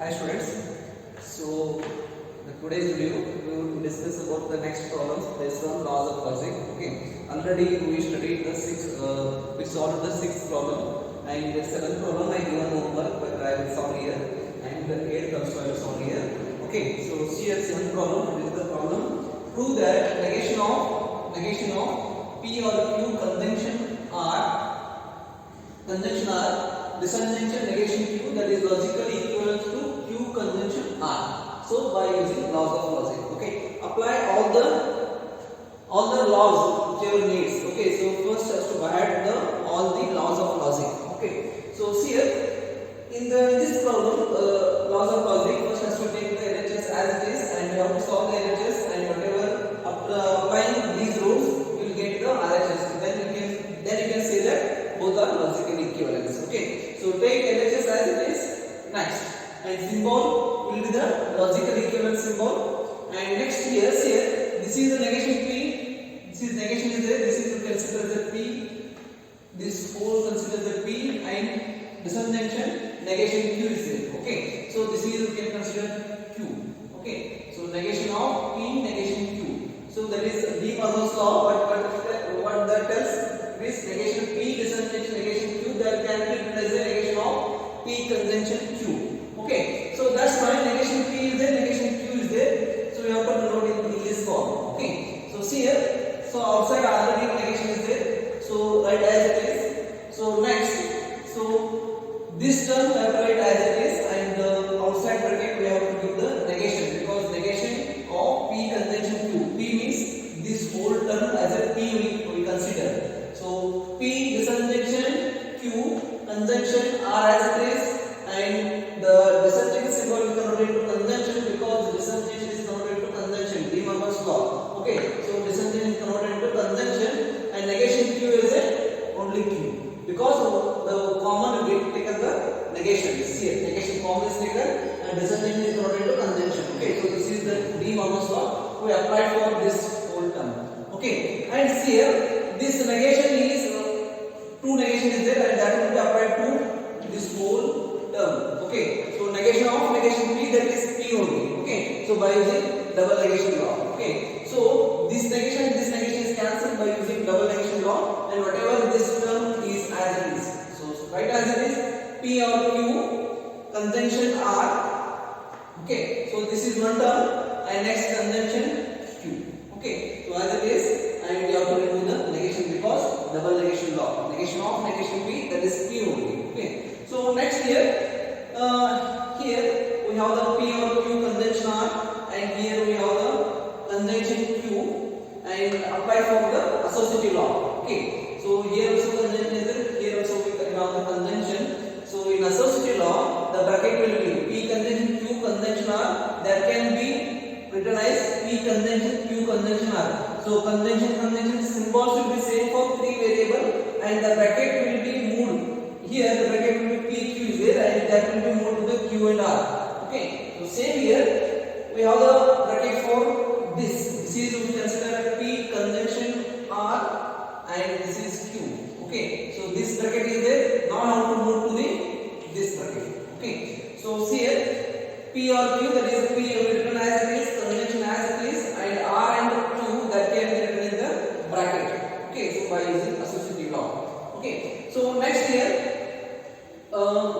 Hi students. So today's video we will discuss about the next problems based on laws of logic. Okay. Already we studied the we solved the sixth problem and the seventh problem I given homework but I will solve here and the eighth also I will solve here. Okay. So see here seventh problem. This is the problem. Prove that negation of P or Q conjunction are disjunction negation Q that is logically equivalent to Q conjunction R. So by using laws of logic, okay, apply all the laws whichever needs. Okay, so first has to add all the laws of logic. Okay, so see here in this problem, laws of logic first has to take the LHS as it is, and you have to solve the LHS, and whatever after applying these rules, you will get the RHS. Then you can say that both are logically equivalent. Okay, so take LHS as it is next, and symbol will be the logical equivalent symbol. And next here, this is the negation P. This is negation is there. This is considered as a P. This whole considered as a P, and disjunction negation Q is there. Okay, so this is you can consider Q. Okay, so negation of P, negation Q. So that is De Morgan's law. What that tells is negation P, disjunction negation Q. That can be written as a negation of P conjunction Q. Okay, so that's why negation P is there, negation Q is there. So you have to note in this form. Okay, so see here. So outside already negation is there. So write as it is. So next, so this term we have to write as it is, and outside bracket we have to give the negation, because negation of P conjunction Q. P means this whole term as a P we consider. So P disjunction Q conjunction R as it is, and the disjunction symbol we convert into conjunction because disjunction is converted into conjunction. De Morgan's law. Okay, so disjunction is converted into conjunction, and negation Q is only Q because the common we taken the negation. Here negation common is taken, and disjunction is converted into conjunction. Okay, so this is the De Morgan's law we applied for this whole term. Okay, and here this negation is two negation is there, and that will be applied to this whole term. Okay, so negation of negation P, that is P only. Okay, so by using double negation law. Okay, so this negation is cancelled by using double negation law, and whatever this term is as it is. So write as it is P or Q conjunction R. Okay, so this is one term, and next conjunction Q. Okay, so as it is, and we have to remove the negation because double negation law. Negation of negation P, that is P only. Okay, so next here we have the P or Q conjunction R, and here we have the conjunction Q, and apply for the associative law. Okay, so here also conjunction is there, here also we have the conjunction. So in associative law, the bracket will be P conjunction Q conjunction R, that can be written as P conjunction Q conjunction R. So conjunction symbols will be same for three variable, and the bracket will be moved. Here the bracket will be P Q is there, and that will be moved to the Q and R. Okay, so same here we have the bracket for this. This is we consider P conjunction R, and this is Q. Okay, so this bracket is there. Now I have to move to this bracket. Okay, so see here P or Q, that is P written as it is, conjunction as it is, and R and Q that can be written in the bracket. Okay, so by using associative law. Okay, so next here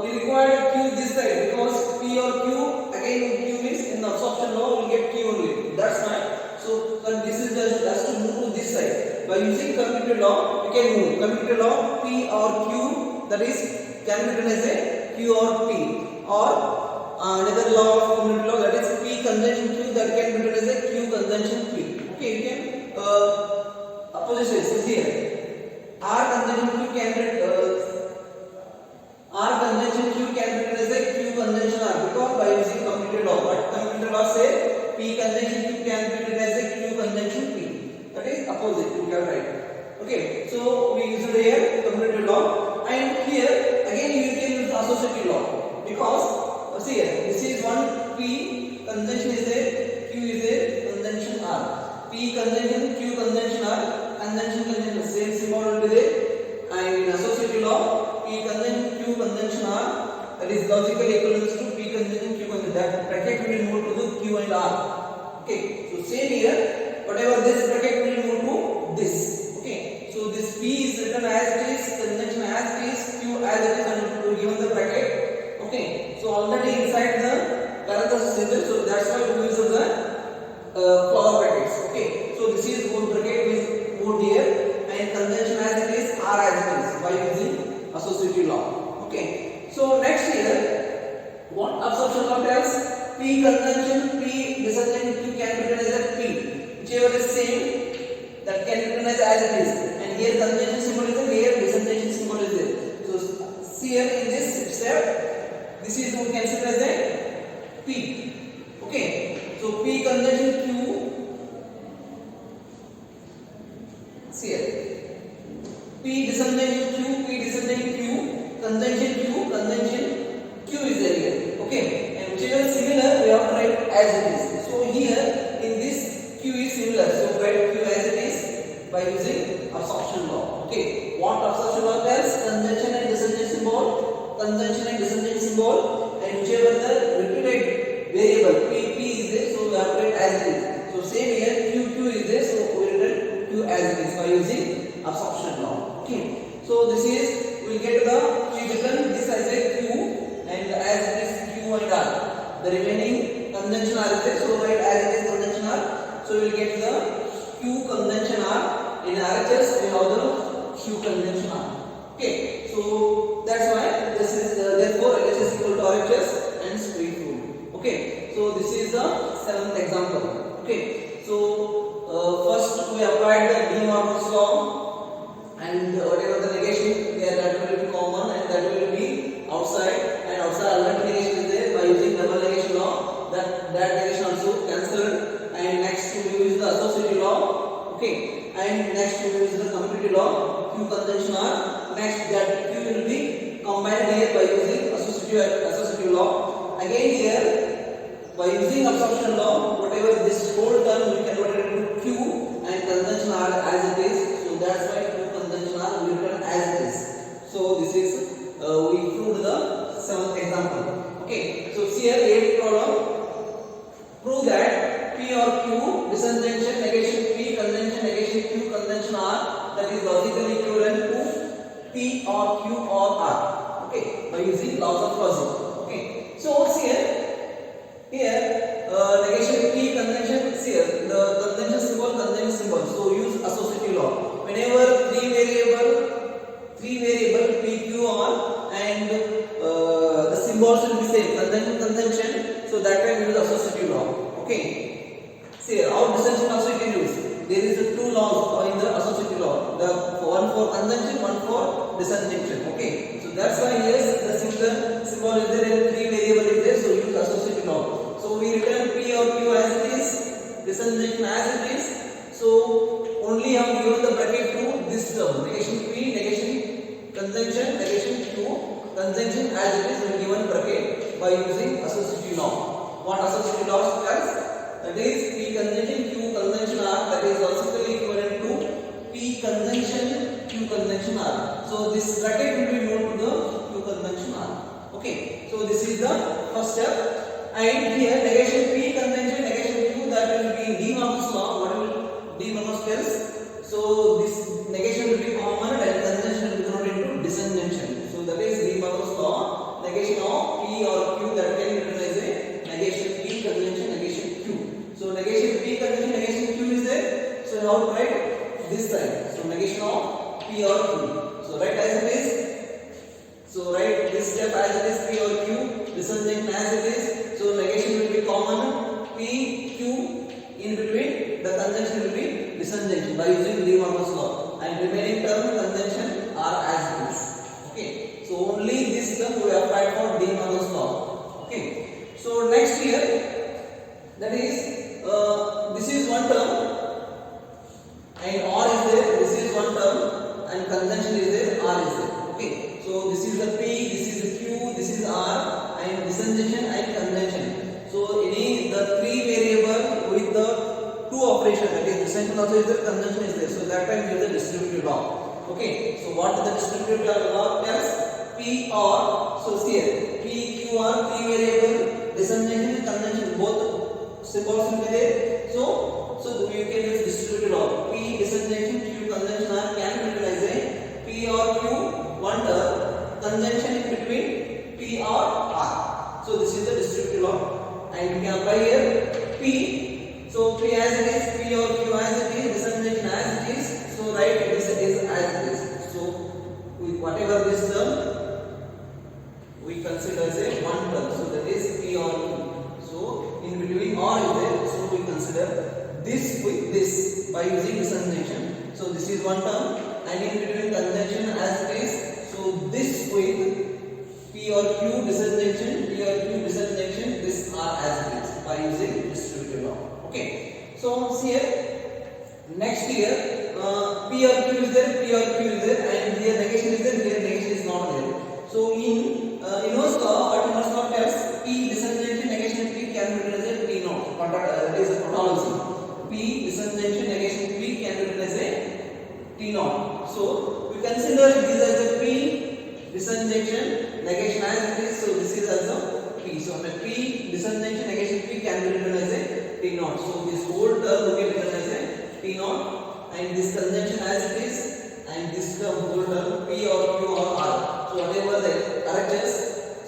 we require Q this side, because P or Q, again Q means in the absorption law we will get Q only. That's why. So this is just to move to this side. By using commutative law, we can move. Commutative law P or Q, that is can be written as a Q or P, or another law of commutative law, that is P conjunction Q, that can be written as a Q conjunction P. Okay, you can opposites is here. R conjunction Q can be R conjunction Q can be written as a Q conjunction R, because by using commutative law. But commutative law say P conjunction Q can be written as a Q conjunction P. That is opposite. You are right. Okay, so we use here commutative law, and here again you can use associative law, because see here this is one P conjunction is there, Q is there, conjunction R. P conjunction Q conjunction R, conjunction same symbol will be there, and in associative law P conjunction Q conjunction R, that is logically equivalent to P P conjunction Q conjunction, that bracket will move to the Q and R. Okay, so same here, whatever this bracket will move to this. Okay, so this P is written as it is, conjunction as it is, Q as it is, and to given the bracket. Okay, so already inside the parenthesis symbol, so that's why we use the flower brackets. Okay, so this is one bracket is moved here, and conjunction as it is, R as it is, by using associative law. Okay, so next here, what absorption law tells? P conjunction, P descending Q can be written as P, whichever is same, that can be written as it is, and here conjunction symbol is there, here descending symbol is there. So see here in this step, this is what can consider as a P. Okay, so P conjunction Q, see here, P descending Q, P descending Q, conjunction Q is there here. Okay, and whichever is similar, we have to write as it is. So here in this Q is similar, so write Q as it is by using absorption law. Okay, what absorption law tells? Conjunction and descending symbol, conjunction and descending symbol, and whichever the repeated variable P is there, so we have to write as it is. So same here, Q is there, so we write Q as it is by using absorption law. Okay, so this is, we will get the Q written this as a Q, and as it is Q and R. The remaining conjunction R is there, so write as it is conjunction R. So we will get the Q conjunction R. In RHS we have the Q conjunction R. Okay, so that's why this is therefore LHS is equal to RHS and street rule. Okay, so this is the seventh example. Okay, so first we applied the De Morgan's law, and whatever the negation there, that will be common and that will be outside, and outside alternate negation is there by using double negation law, that negation also cancelled. And next we use the associative law. Okay, and next we use the commutative law, Q conjunction R. Next that Q will be combined here by using associative law. Again here by using absorption law, whatever this whole term we convert it into Q and conjunction R as it is. So that's why Q conjunction R will be written as it is. So this is we proved the seventh example. Okay, so see here eighth problem. Prove that P or Q disjunction negation P conjunction negation Q conjunction R, that is logically equivalent to P or Q or R. Okay, by using laws of logic. Okay, so see here negation P conjunction, see here the conjunction symbol, so use associative law. Whenever three variable P, Q, R, and the symbols will be same, conjunction, so that time use associative law. Okay, see here how disjunction also you can use. There is two laws in the associative law, the one for conjunction, one for disjunction. Okay, so that's why yes, the similar symbol is there and three variable is there, so use associative law. So we return P or Q as it is, disjunction as it is. So only I am given the bracket to this term, negation P, negation conjunction, negation Q, conjunction as it is, will given bracket by using associative law. What associative law tells? That is P conjunction Q conjunction R, that is logically equivalent to P conjunction Q conjunction R. So this bracket will be moved to the Q conjunction R. Okay, so this is the first step. And here negation P conjunction negation Q, that will be De Morgan's law. What will De Morgan's tells? So this negation will be common and conjunction will be converted into disjunction. So that is De Morgan's law. Negation of P or Q, that can be written as a negation P conjunction negation Q. So negation P conjunction negation Q is there. So how to write this side? So negation of P or Q. So write as it is. So write this step as it is P or Q. Disjunction as it is. So negation will be common P, Q, in between the conjunction will be disjunction by using De Morgan's law, and remaining term conjunction are as it is. Okay, so only this term we applied for De Morgan's law. Okay, so next here, that is this is one term and R is there, this is one term and conjunction is there, R is there. Okay, so this is the P, this is the Q, this is R, and disjunction and conjunction. So any the three variable with the two operation, that is disjunction also is there, conjunction is there. So that time use the distributive law. Okay, so what the distributive law tells? P or, so see here, P, Q, Q are three variable disjunction and conjunction both symbols will be there. So you can use distributed law. P disjunction, Q conjunction are can be written as a P or Q one term, conjunction in between P or R. So this is the distributed law, and we can apply here P. So P as it is, P or Q as it is, disjunction as it is. So write this is as it is. So with whatever this term we consider as a one term, so that is P or Q. So in between or is there, so we consider this with this by using disjunction. So this is one term, and in between conjunction as it is. So this with P or Q disjunction, P or Q disjunction, this are as it is by using distributive law. Okay. So here next here P or Q is there, P or Q is there, and here negation is there, here negation is not there. So in inverse law, what inverse law tells P disjunction negation P can be written as a P naught. That is a tautology. P disjunction negation P can be written as a T naught. So we consider this as a P disjunction negation as it is. So this is also P. So the P disjunction negation P can be written as a T naught. So this whole term will be written as a T naught, and this conjunction as it is, and this term whole term P or Q or R. So whatever the characters,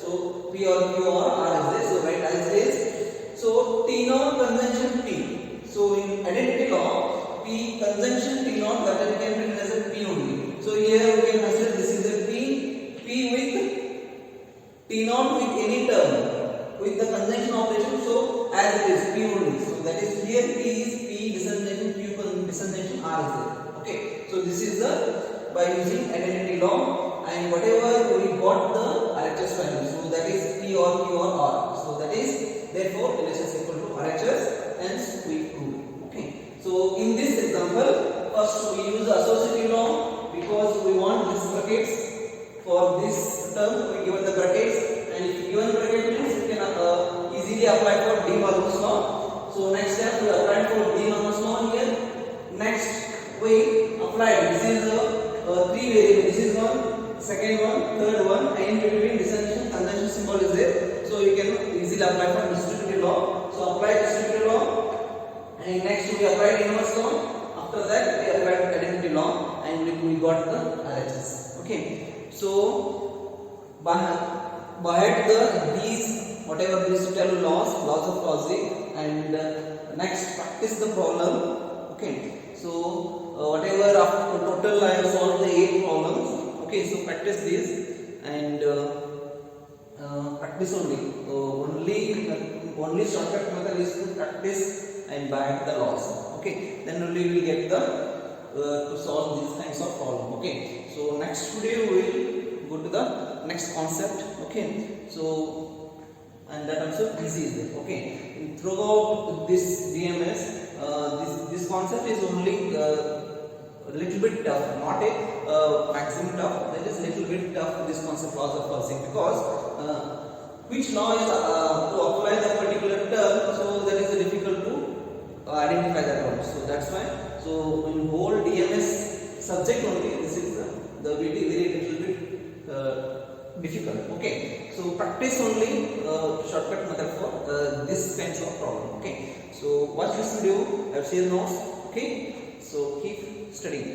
so P or Q or R is there. So write as it is. So T naught conjunction P. So in identity law, P conjunction T naught, that we can written as a P only. So here we can consider this is a P with T naught with any term with the conjunction operation. So as it is P only. So that is here P is P disjunction, Q disjunction, R is there. Okay. So this is the by using identity law, and whatever we got the RHS value. So that is P or Q or R. So that is therefore LHS is equal to RHS, hence we prove. Okay. So in this example, first we use the associative law because we want these brackets. For this term we given the brackets, and if given bracket means you can easily apply for De Morgan's law. So next step we apply for De Morgan's law here. Next we apply this is three variable. This is one, second one, third one, and in between disjunction conjunction symbol is there. So you can easily apply for distributive law. So apply distributive law, and next we applied inverse law. After that we applied identity law, and we got the RHS. Okay. So by these whatever these 12 laws of logic, and next practice the problem. Okay. So whatever after total I have solved the 8 problems. Okay. So practice this, and practice only shortcut method is to practice and by the laws. Okay. Then only we will get the to solve these kinds of problem. Okay. So next video we will go to the next concept. Okay. So and that also easy is there. Okay. And throughout this DMS, this concept is only a little bit tough, not a maximum tough. That is little bit tough. This concept laws of logic, because which law is to apply the particular term. So that is difficult to identify that one. So that's why. So in whole DMS subject only, this is the very little bit difficult. Okay. So practice only shortcut method for this kinds of problem. Okay. So watch this video. I've shared notes. Okay. So keep studying.